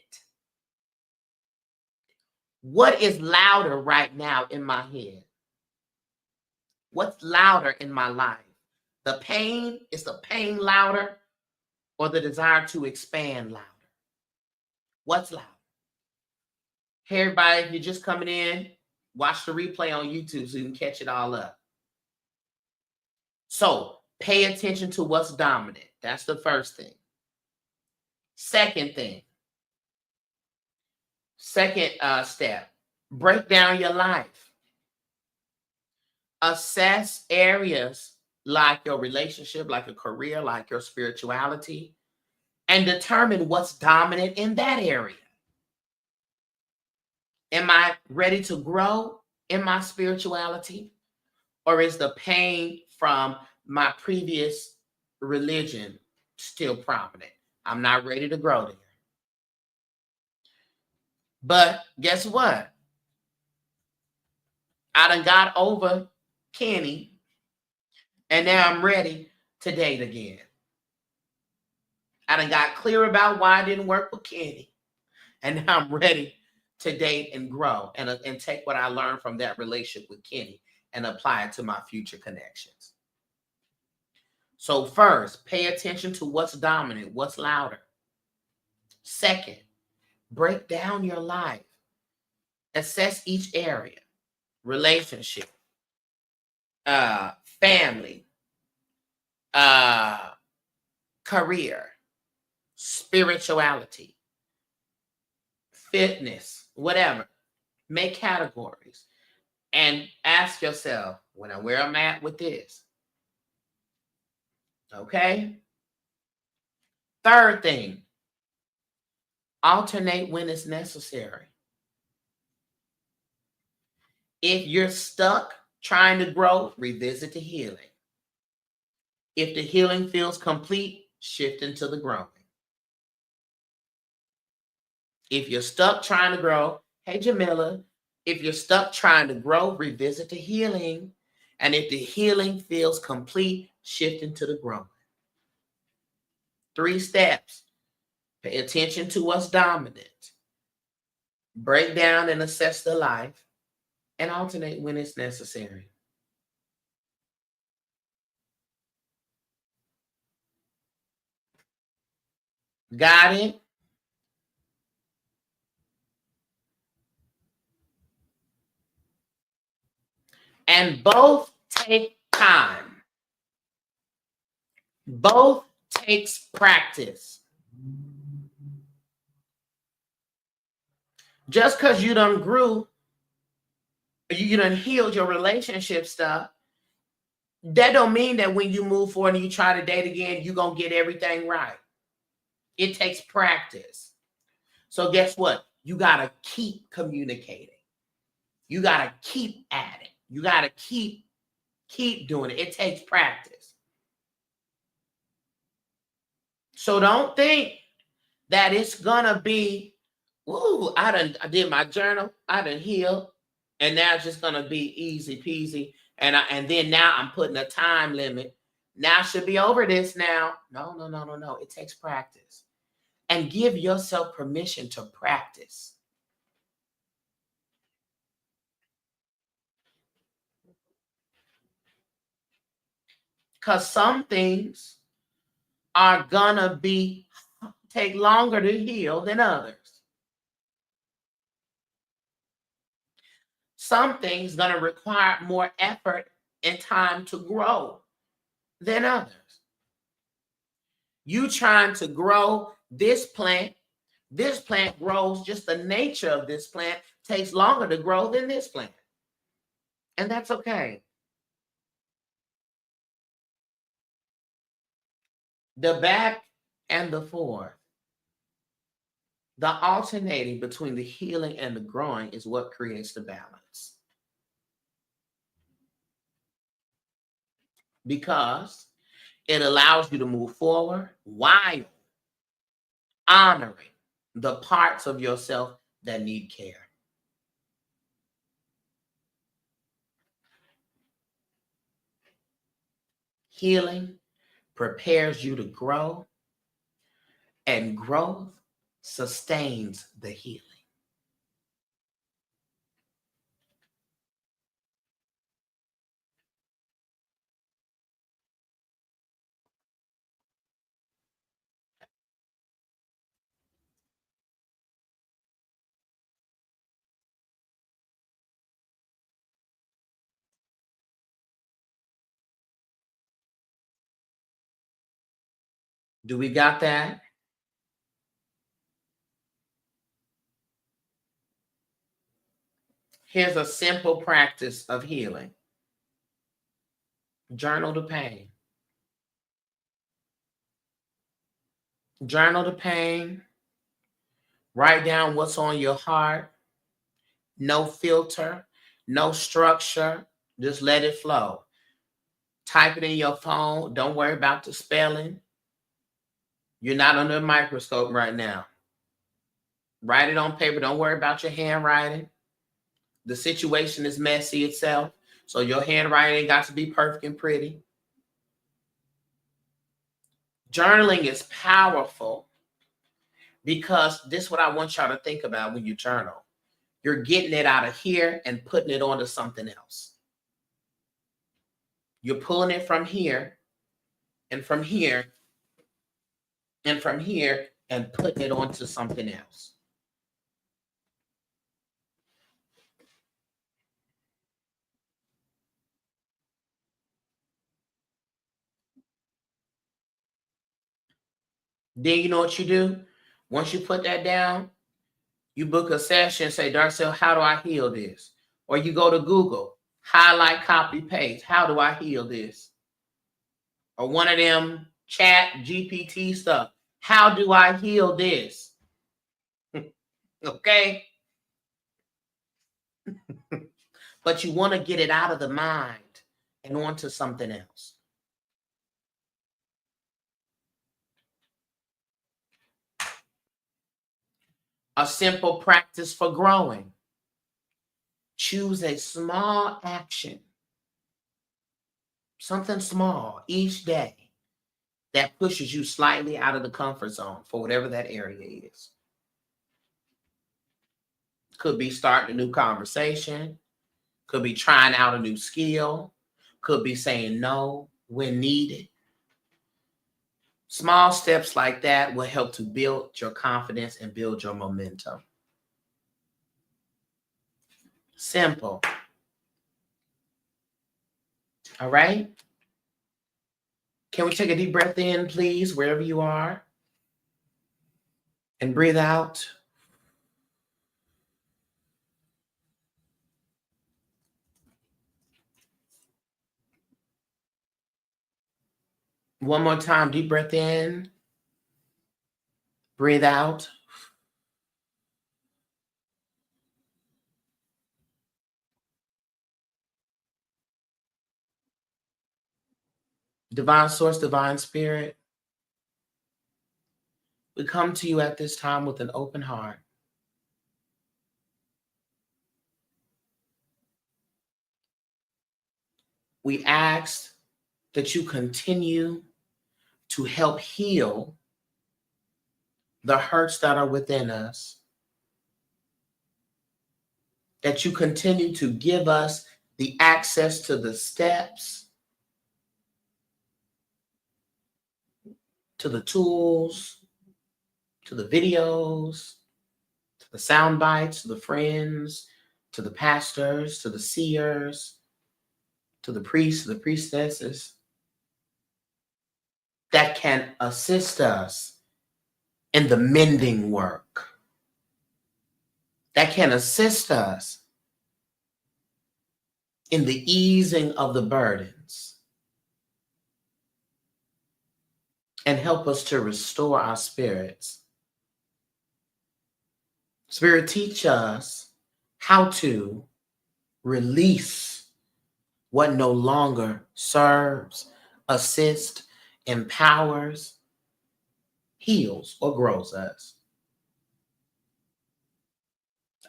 What is louder right now in my head? What's louder in my life? The pain, is the pain louder, or the desire to expand louder? What's louder? Hey, everybody, if you're just coming in, watch the replay on YouTube so you can catch it all up. So pay attention to what's dominant. That's the first thing. Second step, break down your life. Assess areas like your relationship, like a career, like your spirituality, and determine what's dominant in that area. Am I ready to grow in my spirituality? Or is the pain from my previous religion still prominent? I'm not ready to grow there. But guess what? I done got over Kenny, and now I'm ready to date again. I done got clear about why I didn't work with Kenny, and now I'm ready to date and grow and take what I learned from that relationship with Kenny and apply it to my future connections. So first, pay attention to what's dominant, what's louder. Second, break down your life. Assess each area: relationship, family, career, spirituality, fitness, whatever. Make categories and ask yourself, where I'm at with this. Okay? Third thing, alternate when it's necessary. If you're stuck trying to grow, revisit the healing. If the healing feels complete, shift into the growing. If you're stuck trying to grow, hey, Jamila, if you're stuck trying to grow, revisit the healing. And if the healing feels complete, shift into the growing. 3 steps. Pay attention to what's dominant. Break down and assess the life. And alternate when it's necessary. Got it? And both take time. Both takes practice. Just because you done grew, you done healed your relationship stuff, that don't mean that when you move forward and you try to date again, you're going to get everything right. It takes practice. So guess what? You got to keep communicating. You got to keep at it. You got to keep doing it. It takes practice. So don't think that it's going to be, ooh, I did my journal, I done healed, and now it's just going to be easy peasy. And then now I'm putting a time limit. Now I should be over this now. No. It takes practice. And give yourself permission to practice. Because some things are going to take longer to heal than others. Some things going to require more effort and time to grow than others. You trying to grow this plant grows, just the nature of this plant takes longer to grow than this plant. And that's okay. The back and the forth, the alternating between the healing and the growing is what creates the balance. Because it allows you to move forward while honoring the parts of yourself that need care. Healing prepares you to grow, and growth sustains the healing. Do we got that? Here's a simple practice of healing. Journal the pain. Journal the pain. Write down what's on your heart. No filter, no structure. Just let it flow. Type it in your phone. Don't worry about the spelling. You're not under a microscope right now. Write it on paper. Don't worry about your handwriting. The situation is messy itself, so your handwriting ain't got to be perfect and pretty. Journaling is powerful because this is what I want y'all to think about when you journal. You're getting it out of here and putting it onto something else. You're pulling it from here and from here and from here and putting it onto something else. Then you know what you do? Once you put that down, you book a session, say, Darcel, how do I heal this? Or you go to Google, highlight, copy, paste. How do I heal this? Or one of them chat GPT stuff. How do I heal this? Okay? But you want to get it out of the mind and onto something else. A simple practice for growing. Choose a small action, something small each day that pushes you slightly out of the comfort zone for whatever that area is. Could be starting a new conversation, could be trying out a new skill, could be saying no when needed. Small steps like that will help to build your confidence and build your momentum. Simple. All right? Can we take a deep breath in, please, wherever you are? And breathe out. One more time, deep breath in. Breathe out. Divine Source, Divine Spirit, we come to you at this time with an open heart. We ask that you continue to help heal the hurts that are within us, that you continue to give us the access to the steps, to the tools, to the videos, to the sound bites, to the friends, to the pastors, to the seers, to the priests, to the priestesses, that can assist us in the mending work, that can assist us in the easing of the burdens and help us to restore our spirits. Spirit, teach us how to release what no longer serves, assists, empowers, heals, or grows us.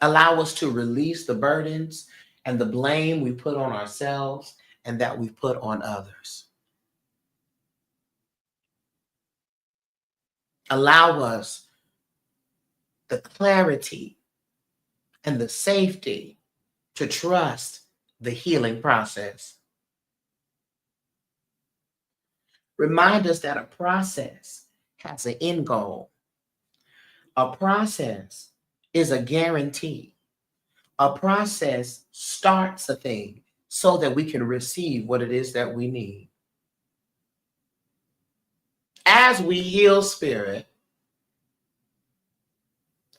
Allow us to release the burdens and the blame we put on ourselves and that we put on others. Allow us the clarity and the safety to trust the healing process. Remind us that a process has an end goal. A process is a guarantee. A process starts a thing so that we can receive what it is that we need. As we heal, Spirit,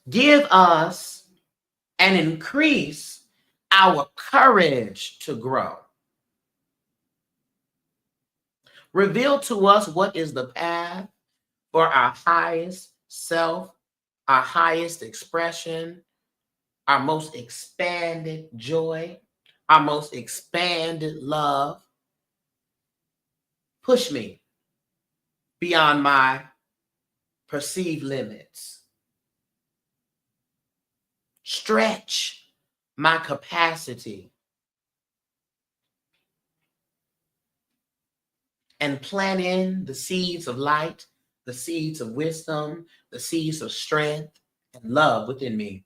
give us and increase our courage to grow. Reveal to us what is the path for our highest self, our highest expression, our most expanded joy, our most expanded love. Push me beyond my perceived limits. Stretch my capacity and plant in the seeds of light, the seeds of wisdom, the seeds of strength and love within me.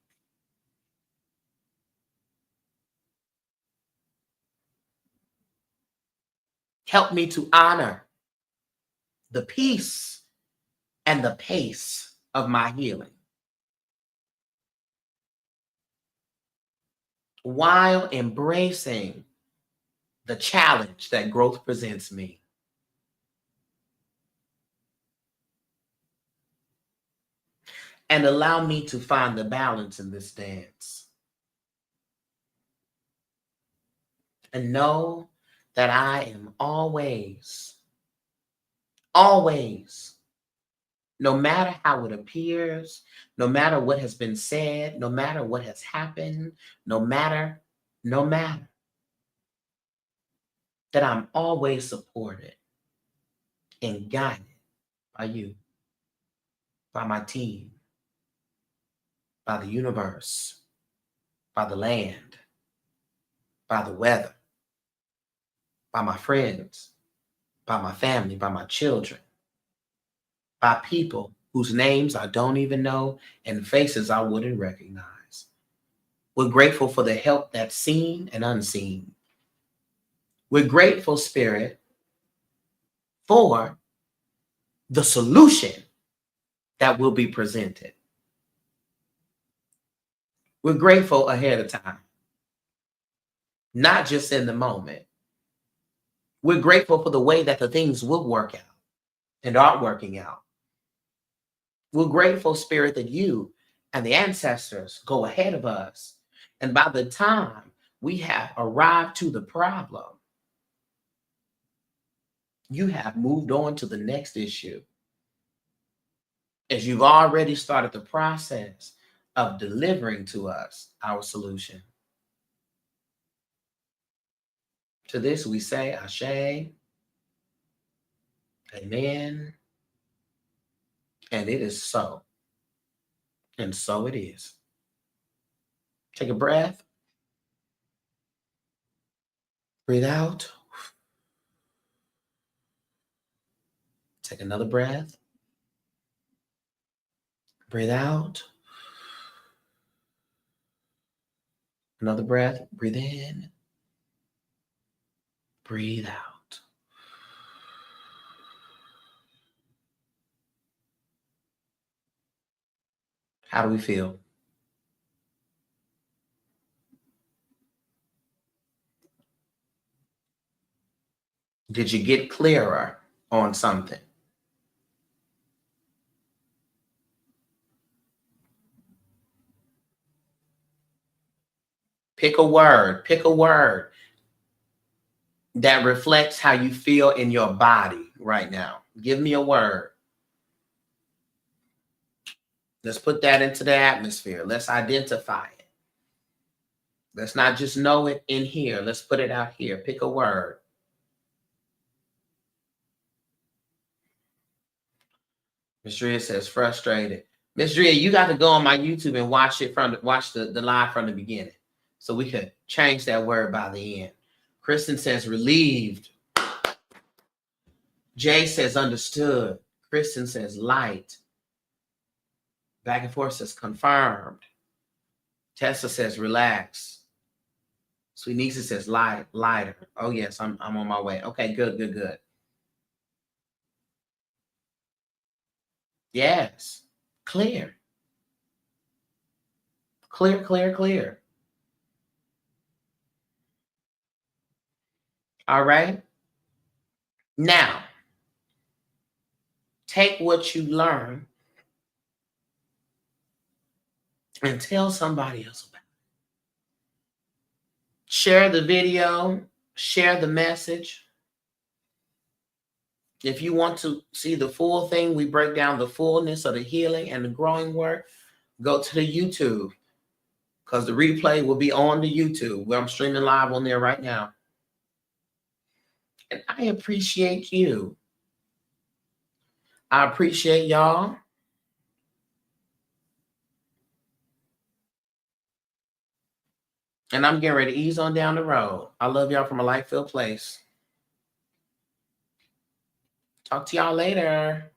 Help me to honor the peace and the pace of my healing, while embracing the challenge that growth presents me. And allow me to find the balance in this dance. And know that I am always, no matter how it appears, no matter what has been said, no matter what has happened, no matter, that I'm always supported and guided by you, by my team, by the universe, by the land, by the weather, by my friends, by my family, by my children, by people whose names I don't even know and faces I wouldn't recognize. We're grateful for the help that's seen and unseen. We're grateful, Spirit, for the solution that will be presented. We're grateful ahead of time, not just in the moment. We're grateful for the way that the things will work out and are working out. We're grateful, Spirit, that you and the ancestors go ahead of us. And by the time we have arrived to the problem, you have moved on to the next issue, as you've already started the process of delivering to us our solution. To this we say, Ashe, Amen, and it is so, and so it is. Take a breath, breathe out, take another breath, breathe out, another breath, breathe in, breathe out. How do we feel? Did you get clearer on something? Pick a word. Pick a word that reflects how you feel in your body right now. Give me a word. Let's put that into the atmosphere. Let's identify it. Let's not just know it in here. Let's put it out here. Pick a word. Miss Drea says frustrated. Miss Drea, you got to go on my YouTube and watch it watch the live from the beginning, so we could change that word by the end. Kristen says relieved. Jay says understood. Kristen says light. Back and forth says confirmed. Tessa says relax. Sweet Nisa says lighter. Oh yes, I'm on my way. Okay, good. Yes, clear. All right. Now, take what you learn and tell somebody else about it. Share the video, share the message. If you want to see the full thing, we break down the fullness of the healing and the growing work, go to the YouTube, because the replay will be on the YouTube where I'm streaming live on there right now. And I appreciate you. I appreciate y'all. And I'm getting ready to ease on down the road. I love y'all from a light-filled place. Talk to y'all later.